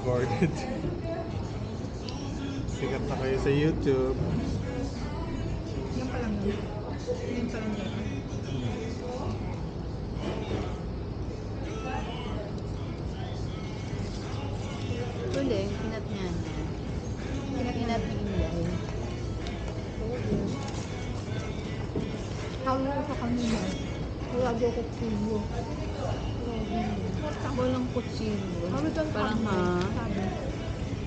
recorded. Sikat na kayo sa YouTube. Yan pa lang yun. Yan pa lang yun. Huli, kinat niya na. Kinat ni Inday. Halo ko sa kanila. Wala daw ko kutsilyo. Walang kutsilyo. Kami doon Parang ha, sabi.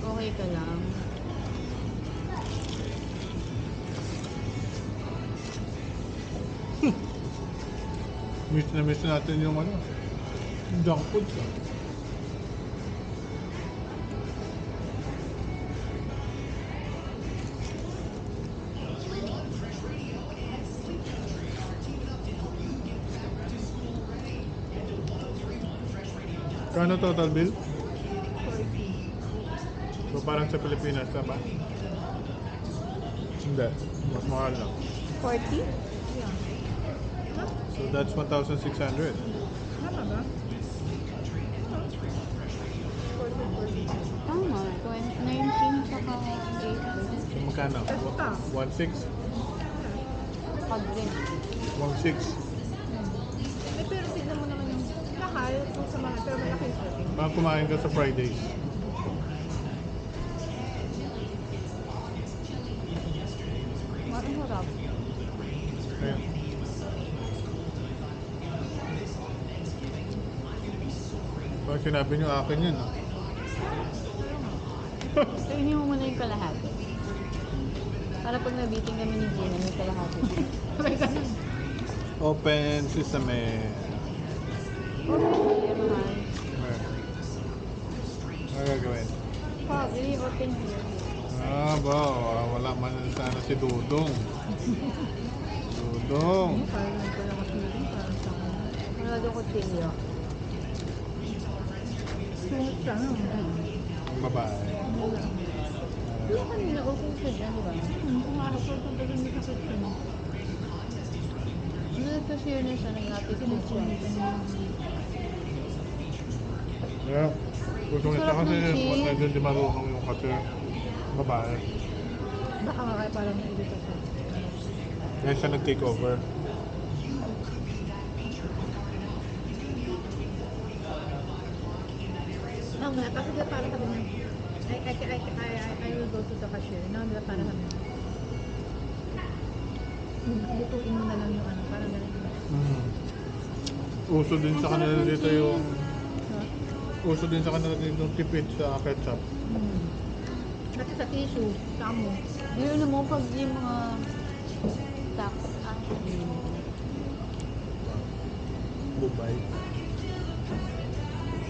okay ka lang. Miss natin yung ano, junk food. Kano total bill? 40. So parang sa Pilipinas, tama? Hindi, mas mahal lang. 40? Yeah. So that's 1,600. Tama ba? 40. Tama, 19 saka 8. So magkano? Basta. 1,600? Pag-drink. 1,600. Pero tignan mo naman yung mahal kung sa mga, pero malaki yung serving. Baka kumain ka sa Fridays. Marang harap. Ayan. Pag sinabi nyo akin yun, ah. Kainin mo muna yung kalahati. Para pag nabiting kami ni Gina, may kalahati. Sabay ganun. Open sesame. Okay, mahal. Ano gagawin? Pa, really open here. Ah, ba, wala man sana si Dudong. Dudong. Parang pala kasi parang sa akin. Wala doon kutsilyo. Sungit siya, no? Ang babae. Pero kanina, okay siya dyan, di ba? Kung araw ko, kung talagang may sakit siya, no? Nag-cashier na siya, nag-attitude siya. Yeah. Gusto nito Sarap kasi ng cheese. medyo hindi marunong yung kasi babae. Baka nga kaya parang nailito siya. Kaya siya nag-take over. Oo nga, kasi diba parang sabi niya, I will go to the cashier. No, diba parang sabi niya, lutuin mo na lang yung ano, parang ganun. Uso din sa kanila Ang sarap ng dito cheese. yung... No? Uso din sa kanila dito yung tipid sa ketchup. Kasi sa tissue, tamo. Yun mo, pag yung mga tax, Dubai.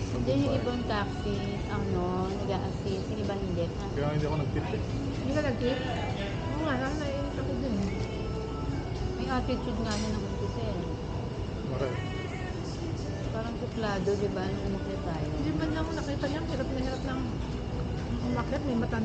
Sa hindi yung Dubai. ibang taxi, ano, nag-a-assist, yung iba hindi. Kaya hindi ako nag-tip eh. Hindi ka nag-tip? Oo nga, naiinit ako din. May attitude nga siya ng hotel. Bakit? Parang suplado, di ba, nung umakit tayo. Hindi man lang nakita niya, hirap na hirap ng umakyat, may matanda.